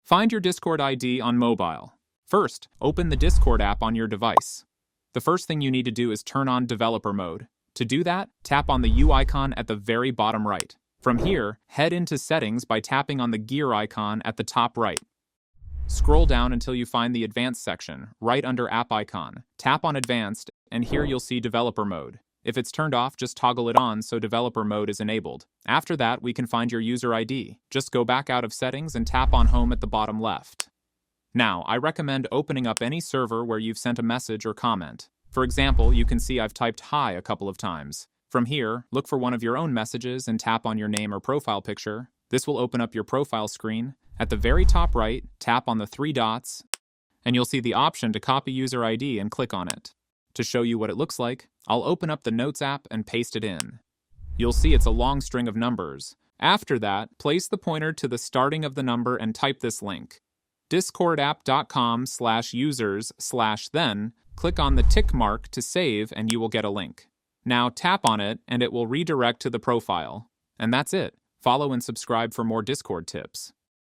Find your Discord ID on mobile. First, open the Discord app on your device. The first thing you need to do is turn on developer mode. To do that, tap on the U icon at the very bottom right. From here, head into settings by tapping on the gear icon at the top right. Scroll down until you find the advanced section, right under app icon. Tap on advanced, and here you'll see developer mode. If it's turned off, just toggle it on so developer mode is enabled. After that, we can find your user ID. Just go back out of settings and tap on home at the bottom left. Now, I recommend opening up any server where you've sent a message or comment. For example, you can see I've typed hi a couple of times. From here, look for one of your own messages and tap on your name or profile picture. This will open up your profile screen. At the very top right, tap on the three dots, and you'll see the option to copy user ID and click on it. To show you what it looks like, I'll open up the Notes app and paste it in. You'll see it's a long string of numbers. After that, place the pointer to the starting of the number and type this link. discordapp.com/users/then, click on the tick mark to save and you will get a link. Now tap on it and it will redirect to the profile. And that's it. Follow and subscribe for more Discord tips.